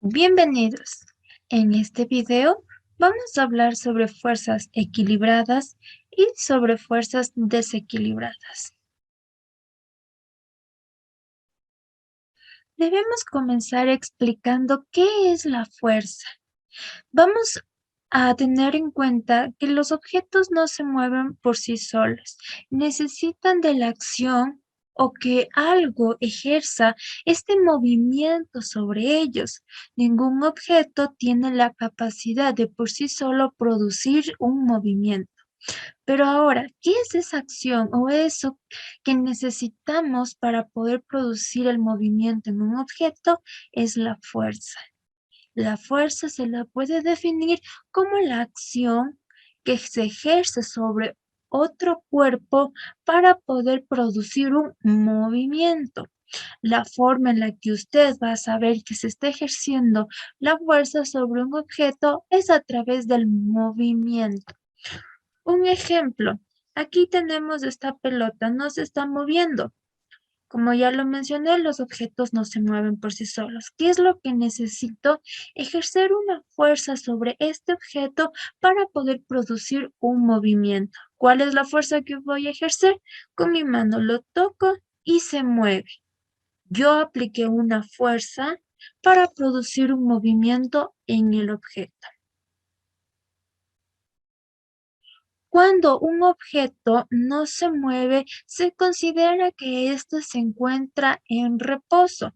Bienvenidos. En este video vamos a hablar sobre fuerzas equilibradas y sobre fuerzas desequilibradas. Debemos comenzar explicando qué es la fuerza. Vamos a tener en cuenta que los objetos no se mueven por sí solos, necesitan de la acción o que algo ejerza este movimiento sobre ellos. Ningún objeto tiene la capacidad de por sí solo producir un movimiento. Pero ahora, ¿qué es esa acción o eso que necesitamos para poder producir el movimiento en un objeto? Es la fuerza. La fuerza se la puede definir como la acción que se ejerce sobre otro cuerpo para poder producir un movimiento. La forma en la que usted va a saber que se está ejerciendo la fuerza sobre un objeto es a través del movimiento. Un ejemplo, aquí tenemos esta pelota, no se está moviendo. Como ya lo mencioné, los objetos no se mueven por sí solos. ¿Qué es lo que necesito? Ejercer una fuerza sobre este objeto para poder producir un movimiento. ¿Cuál es la fuerza que voy a ejercer? Con mi mano lo toco y se mueve. Yo apliqué una fuerza para producir un movimiento en el objeto. Cuando un objeto no se mueve, se considera que éste se encuentra en reposo.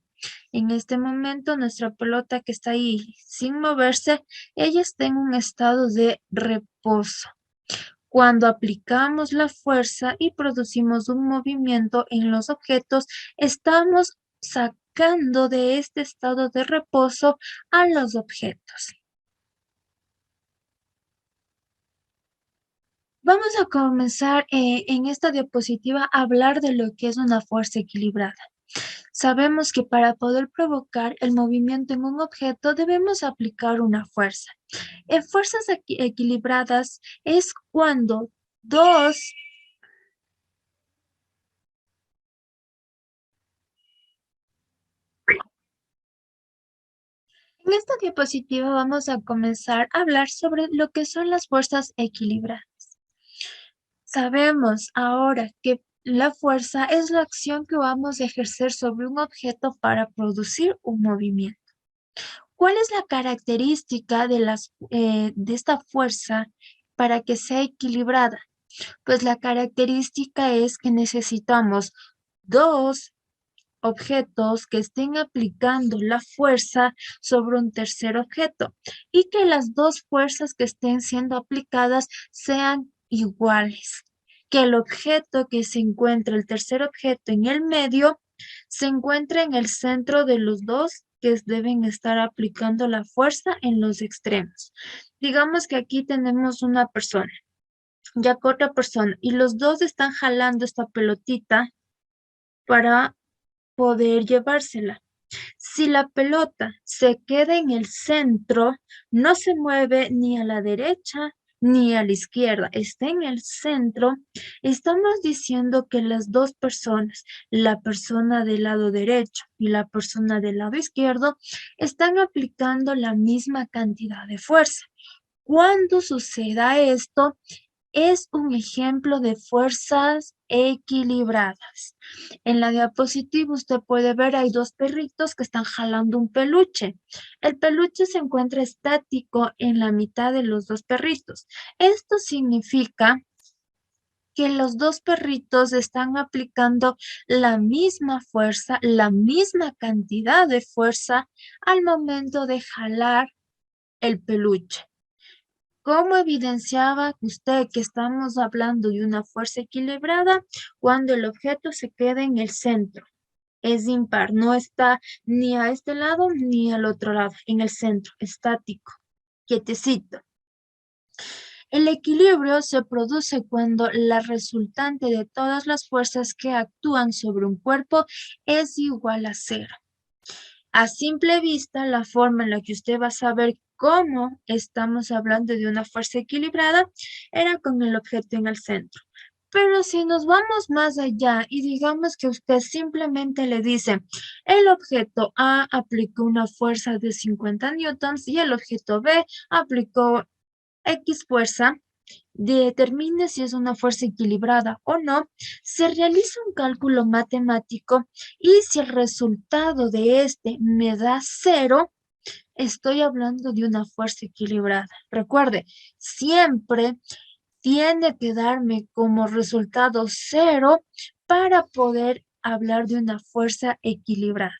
En este momento, nuestra pelota que está ahí sin moverse, ella está en un estado de reposo. Cuando aplicamos la fuerza y producimos un movimiento en los objetos, estamos sacando de este estado de reposo a los objetos. Vamos a comenzar en esta diapositiva a hablar de lo que es una fuerza equilibrada. Sabemos que para poder provocar el movimiento en un objeto debemos aplicar una fuerza. En fuerzas equilibradas es cuando dos. En esta diapositiva vamos a comenzar a hablar sobre lo que son las fuerzas equilibradas. Sabemos ahora que la fuerza es la acción que vamos a ejercer sobre un objeto para producir un movimiento. ¿Cuál es la característica de esta fuerza para que sea equilibrada? Pues la característica es que necesitamos dos objetos que estén aplicando la fuerza sobre un tercer objeto y que las dos fuerzas que estén siendo aplicadas sean iguales. Que el objeto que se encuentre, el tercer objeto en el medio, se encuentre en el centro de los dos que deben estar aplicando la fuerza en los extremos. Digamos que aquí tenemos una persona, ya que otra persona, y los dos están jalando esta pelotita para poder llevársela. Si la pelota se queda en el centro, no se mueve ni a la derecha ni a la izquierda, está en el centro, estamos diciendo que las dos personas, la persona del lado derecho y la persona del lado izquierdo, están aplicando la misma cantidad de fuerza. Cuando suceda esto, es un ejemplo de fuerzas equilibradas. En la diapositiva usted puede ver hay dos perritos que están jalando un peluche. El peluche se encuentra estático en la mitad de los dos perritos. Esto significa que los dos perritos están aplicando la misma fuerza, la misma cantidad de fuerza al momento de jalar el peluche. ¿Cómo evidenciaba usted que estamos hablando de una fuerza equilibrada cuando el objeto se queda en el centro? Es impar, no está ni a este lado ni al otro lado, en el centro, estático, quietecito. El equilibrio se produce cuando la resultante de todas las fuerzas que actúan sobre un cuerpo es igual a cero. A simple vista, la forma en la que usted va a saber cómo estamos hablando de una fuerza equilibrada era con el objeto en el centro. Pero si nos vamos más allá y digamos que usted simplemente le dice, el objeto A aplicó una fuerza de 50 newtons y el objeto B aplicó X fuerza, determine si es una fuerza equilibrada o no, se realiza un cálculo matemático y si el resultado de este me da cero, estoy hablando de una fuerza equilibrada. Recuerde, siempre tiene que darme como resultado cero para poder hablar de una fuerza equilibrada.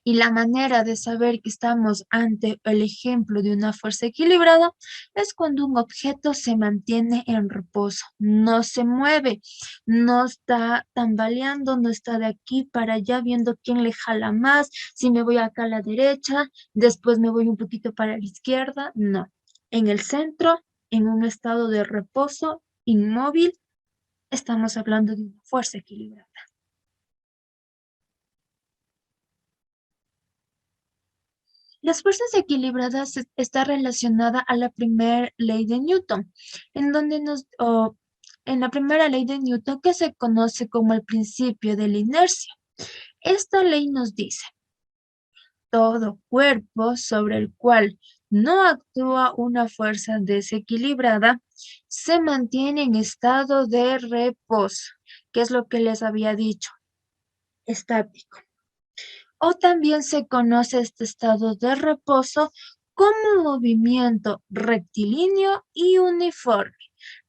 Y la manera de saber que estamos ante el ejemplo de una fuerza equilibrada es cuando un objeto se mantiene en reposo, no se mueve, no está tambaleando, no está de aquí para allá viendo quién le jala más, si me voy acá a la derecha, después me voy un poquito para la izquierda, no. En el centro, en un estado de reposo inmóvil, estamos hablando de una fuerza equilibrada. Las fuerzas equilibradas está relacionada a la primera ley de Newton, en donde en la primera ley de Newton que se conoce como el principio de la inercia. Esta ley nos dice, todo cuerpo sobre el cual no actúa una fuerza desequilibrada se mantiene en estado de reposo, que es lo que les había dicho, estático. O también se conoce este estado de reposo como movimiento rectilíneo y uniforme.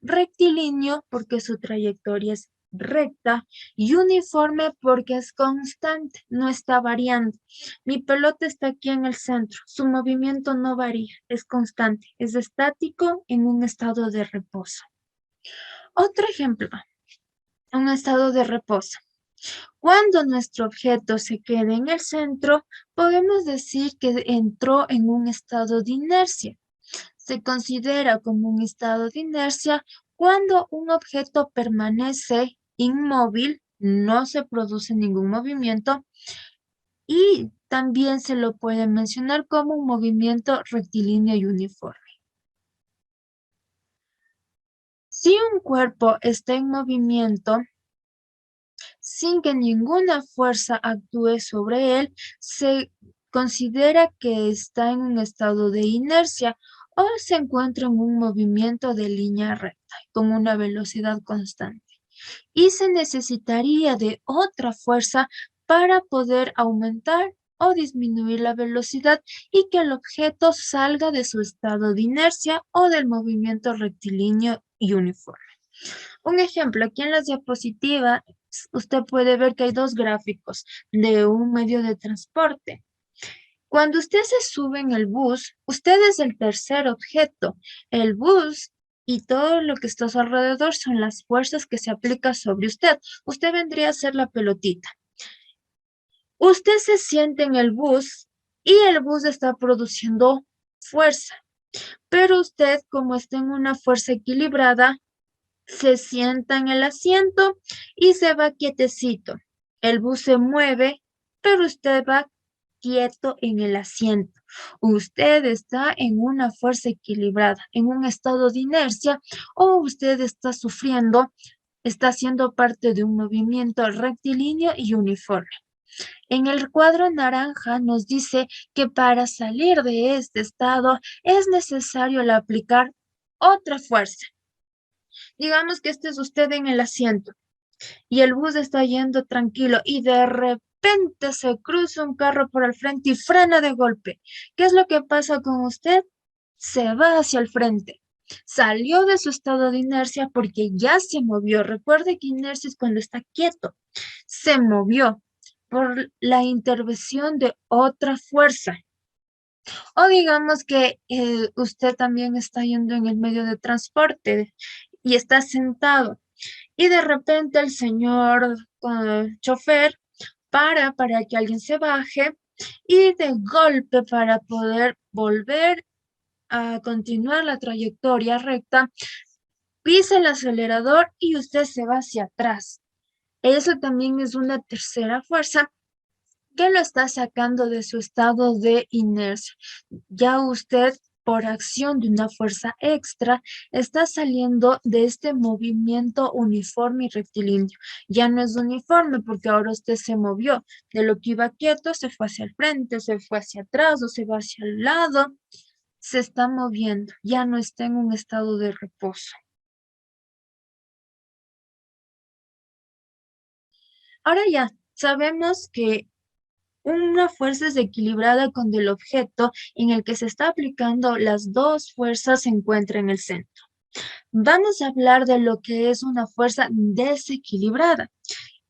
Rectilíneo porque su trayectoria es recta y uniforme porque es constante, no está variando. Mi pelota está aquí en el centro, su movimiento no varía, es constante, es estático en un estado de reposo. Otro ejemplo, un estado de reposo. Cuando nuestro objeto se queda en el centro, podemos decir que entró en un estado de inercia. Se considera como un estado de inercia cuando un objeto permanece inmóvil, no se produce ningún movimiento y también se lo puede mencionar como un movimiento rectilíneo y uniforme. Si un cuerpo está en movimiento, sin que ninguna fuerza actúe sobre él, se considera que está en un estado de inercia o se encuentra en un movimiento de línea recta con una velocidad constante. Y se necesitaría de otra fuerza para poder aumentar o disminuir la velocidad y que el objeto salga de su estado de inercia o del movimiento rectilíneo y uniforme. Un ejemplo, aquí en las diapositivas usted puede ver que hay dos gráficos de un medio de transporte. Cuando usted se sube en el bus, usted es el tercer objeto. El bus y todo lo que está a su alrededor son las fuerzas que se aplican sobre usted. Usted vendría a ser la pelotita. Usted se siente en el bus y el bus está produciendo fuerza. Pero usted, como está en una fuerza equilibrada, se sienta en el asiento y se va quietecito. El bus se mueve, pero usted va quieto en el asiento. Usted está en una fuerza equilibrada, en un estado de inercia, o usted está sufriendo, está siendo parte de un movimiento rectilíneo y uniforme. En el cuadro naranja nos dice que para salir de este estado es necesario aplicar otra fuerza. Digamos que este es usted en el asiento y el bus está yendo tranquilo y de repente se cruza un carro por el frente y frena de golpe. ¿Qué es lo que pasa con usted? Se va hacia el frente. Salió de su estado de inercia porque ya se movió. Recuerde que inercia es cuando está quieto. Se movió por la intervención de otra fuerza. O digamos que usted también está yendo en el medio de transporte y está sentado y de repente el señor chofer para que alguien se baje y de golpe para poder volver a continuar la trayectoria recta, pisa el acelerador y usted se va hacia atrás. Eso también es una tercera fuerza que lo está sacando de su estado de inercia. Ya usted por acción de una fuerza extra, está saliendo de este movimiento uniforme y rectilíneo. Ya no es uniforme porque ahora usted se movió. De lo que iba quieto, se fue hacia el frente, se fue hacia atrás o se va hacia el lado. Se está moviendo, ya no está en un estado de reposo. Ahora ya sabemos que una fuerza es equilibrada cuando el objeto en el que se está aplicando las dos fuerzas se encuentra en el centro. Vamos a hablar de lo que es una fuerza desequilibrada.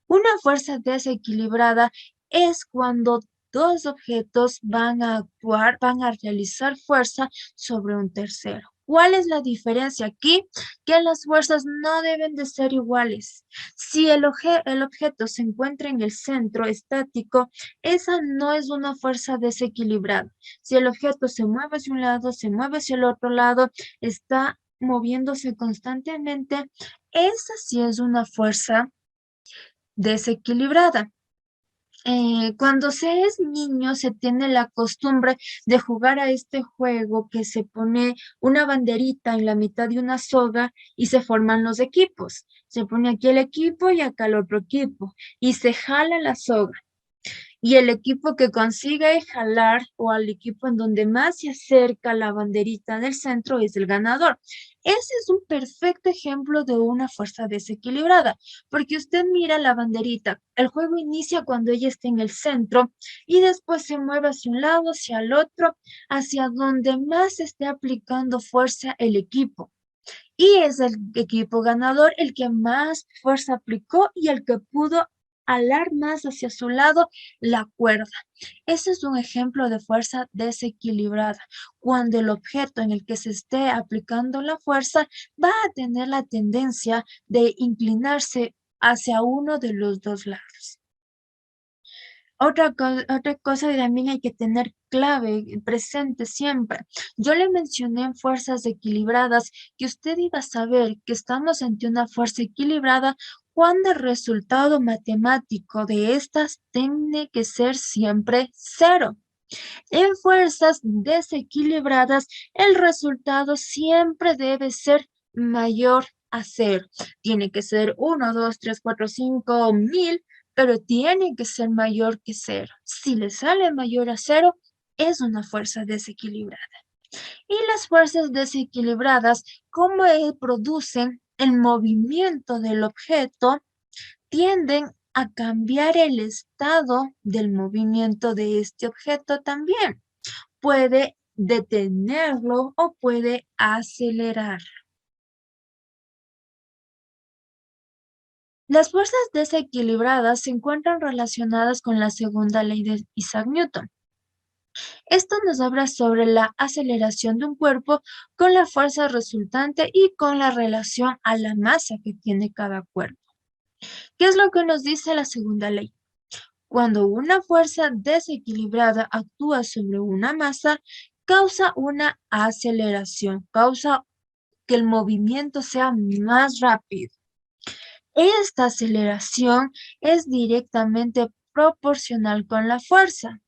Una fuerza desequilibrada es cuando dos objetos van a actuar, van a realizar fuerza sobre un tercero. ¿Cuál es la diferencia aquí? Que las fuerzas no deben de ser iguales. Si el objeto se encuentra en el centro estático, esa no es una fuerza desequilibrada. Si el objeto se mueve hacia un lado, se mueve hacia el otro lado, está moviéndose constantemente, esa sí es una fuerza desequilibrada. Cuando se es niño se tiene la costumbre de jugar a este juego que se pone una banderita en la mitad de una soga y se forman los equipos. Se pone aquí el equipo y acá el otro equipo y se jala la soga. Y el equipo que consigue jalar o al equipo en donde más se acerca la banderita del centro es el ganador. Ese es un perfecto ejemplo de una fuerza desequilibrada, porque usted mira la banderita, el juego inicia cuando ella está en el centro y después se mueve hacia un lado, hacia el otro, hacia donde más se esté aplicando fuerza el equipo. Y es el equipo ganador el que más fuerza aplicó y el que pudo alar más hacia su lado la cuerda. Ese es un ejemplo de fuerza desequilibrada, cuando el objeto en el que se esté aplicando la fuerza va a tener la tendencia de inclinarse hacia uno de los dos lados. Otra cosa que también hay que tener clave, presente siempre. Yo le mencioné en fuerzas equilibradas que usted iba a saber que estamos ante una fuerza equilibrada cuando el resultado matemático de estas tiene que ser siempre cero. En fuerzas desequilibradas, el resultado siempre debe ser mayor a cero. Tiene que ser 1, 2, 3, 4, 5, 1000, pero tiene que ser mayor que cero. Si le sale mayor a cero, es una fuerza desequilibrada. Y las fuerzas desequilibradas, como producen el movimiento del objeto, tienden a cambiar el estado del movimiento de este objeto también. Puede detenerlo o puede acelerar. Las fuerzas desequilibradas se encuentran relacionadas con la segunda ley de Isaac Newton. Esto nos habla sobre la aceleración de un cuerpo con la fuerza resultante y con la relación a la masa que tiene cada cuerpo. ¿Qué es lo que nos dice la segunda ley? Cuando una fuerza desequilibrada actúa sobre una masa, causa una aceleración, causa que el movimiento sea más rápido. Esta aceleración es directamente proporcional con la fuerza.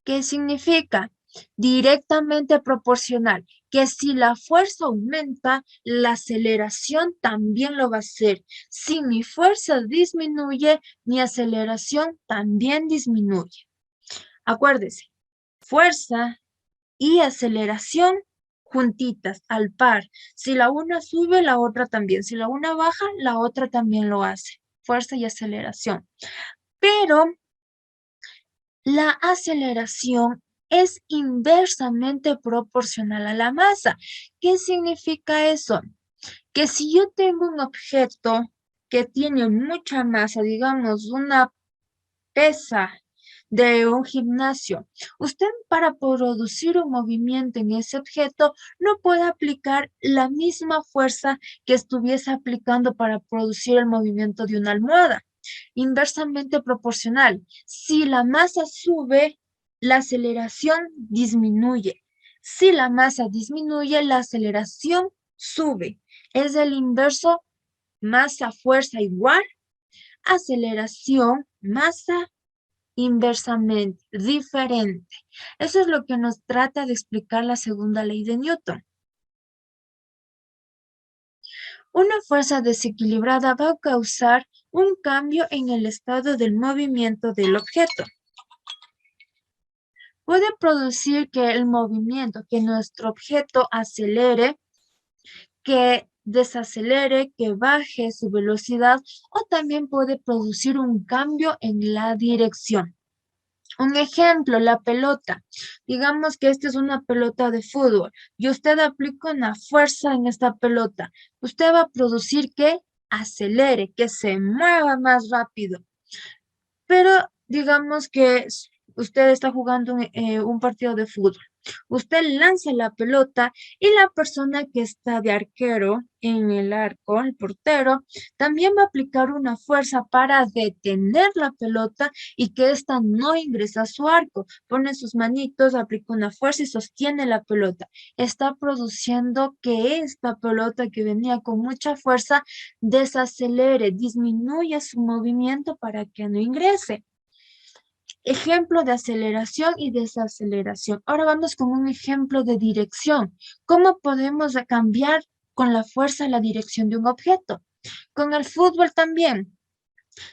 ¿Qué significa? Directamente proporcional, que si la fuerza aumenta, la aceleración también lo va a hacer. Si mi fuerza disminuye, mi aceleración también disminuye. Acuérdese, fuerza y aceleración juntitas, al par. Si la una sube, la otra también. Si la una baja, la otra también lo hace. Fuerza y aceleración. Pero la aceleración es inversamente proporcional a la masa. ¿Qué significa eso? Que si yo tengo un objeto que tiene mucha masa, digamos una pesa de un gimnasio, usted para producir un movimiento en ese objeto no puede aplicar la misma fuerza que estuviese aplicando para producir el movimiento de una almohada. Inversamente proporcional. Si la masa sube, la aceleración disminuye. Si la masa disminuye, la aceleración sube. Es el inverso, masa, fuerza igual, aceleración, masa inversamente, diferente. Eso es lo que nos trata de explicar la segunda ley de Newton. Una fuerza desequilibrada va a causar un cambio en el estado del movimiento del objeto. Puede producir que el movimiento, que nuestro objeto acelere, que desacelere, que baje su velocidad o también puede producir un cambio en la dirección. Un ejemplo, la pelota. Digamos que esta es una pelota de fútbol y usted aplica una fuerza en esta pelota. Usted va a producir que acelere, que se mueva más rápido. Pero digamos que usted está jugando un partido de fútbol. Usted lanza la pelota y la persona que está de arquero en el arco, el portero, también va a aplicar una fuerza para detener la pelota y que ésta no ingrese a su arco. Pone sus manitos, aplica una fuerza y sostiene la pelota. Está produciendo que esta pelota que venía con mucha fuerza desacelere, disminuya su movimiento para que no ingrese. Ejemplo de aceleración y desaceleración. Ahora vamos con un ejemplo de dirección. ¿Cómo podemos cambiar con la fuerza la dirección de un objeto? Con el fútbol también.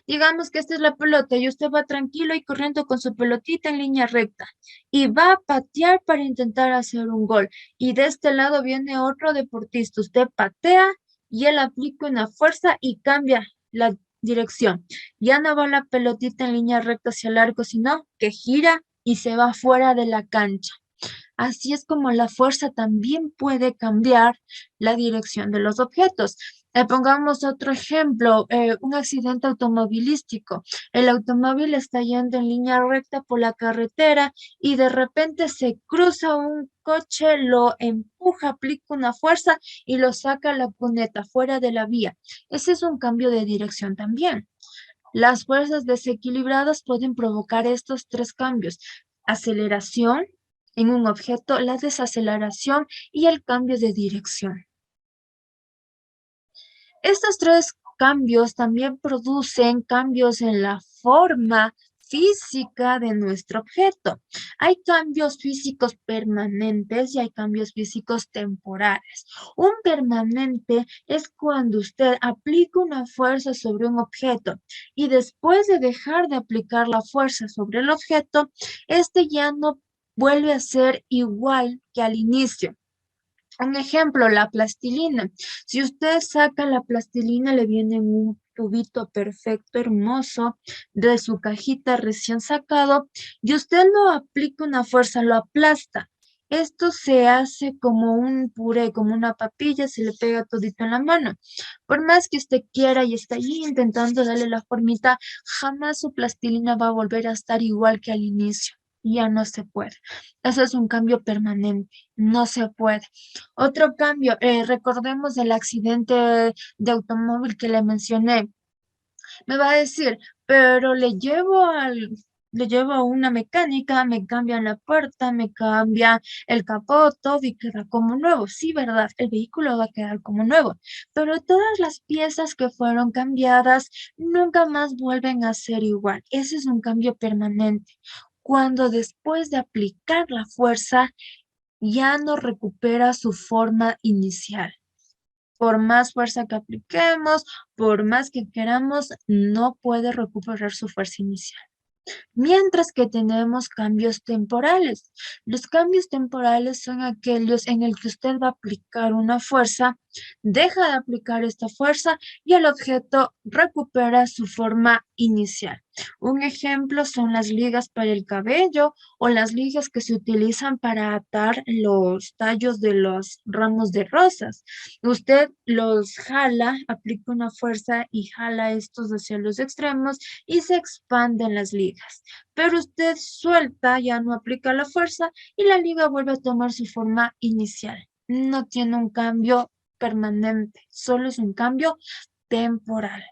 Digamos que esta es la pelota y usted va tranquilo y corriendo con su pelotita en línea recta y va a patear para intentar hacer un gol. Y de este lado viene otro deportista. Usted patea y él aplica una fuerza y cambia la dirección. Ya no va la pelotita en línea recta hacia el arco, sino que gira y se va fuera de la cancha. Así es como la fuerza también puede cambiar la dirección de los objetos. Pongamos otro ejemplo, un accidente automovilístico. El automóvil está yendo en línea recta por la carretera y de repente se cruza un coche, lo empuja, aplica una fuerza y lo saca a la cuneta, fuera de la vía. Ese es un cambio de dirección también. Las fuerzas desequilibradas pueden provocar estos tres cambios: aceleración en un objeto, la desaceleración y el cambio de dirección. Estos tres cambios también producen cambios en la forma física de nuestro objeto. Hay cambios físicos permanentes y hay cambios físicos temporales. Un permanente es cuando usted aplica una fuerza sobre un objeto y después de dejar de aplicar la fuerza sobre el objeto, este ya no vuelve a ser igual que al inicio. Un ejemplo, la plastilina. Si usted saca la plastilina, le viene en un tubito perfecto, hermoso, de su cajita recién sacado, y usted lo aplica una fuerza, lo aplasta. Esto se hace como un puré, como una papilla, se le pega todito en la mano. Por más que usted quiera y esté ahí intentando darle la formita, jamás su plastilina va a volver a estar igual que al inicio. Ya no se puede. Eso es un cambio permanente. No se puede. Otro cambio, recordemos el accidente de automóvil que le mencioné. Me va a decir, pero le llevo a una mecánica, me cambian la puerta, me cambia el capó, todo y queda como nuevo. Sí, ¿verdad? El vehículo va a quedar como nuevo, pero todas las piezas que fueron cambiadas nunca más vuelven a ser igual. Ese es un cambio permanente. Cuando después de aplicar la fuerza ya no recupera su forma inicial. Por más fuerza que apliquemos, por más que queramos, no puede recuperar su fuerza inicial. Mientras que tenemos cambios temporales. Los cambios temporales son aquellos en el que usted va a aplicar una fuerza, deja de aplicar esta fuerza y el objeto recupera su forma inicial. Un ejemplo son las ligas para el cabello o las ligas que se utilizan para atar los tallos de los ramos de rosas. Usted los jala, aplica una fuerza y jala estos hacia los extremos y se expanden las ligas. Pero usted suelta, ya no aplica la fuerza y la liga vuelve a tomar su forma inicial. No tiene un cambio permanente, solo es un cambio temporal.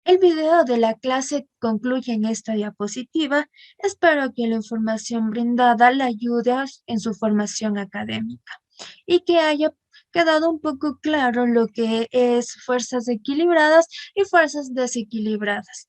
El video de la clase concluye en esta diapositiva. Espero que la información brindada le ayude en su formación académica y que haya quedado un poco claro lo que es fuerzas equilibradas y fuerzas desequilibradas.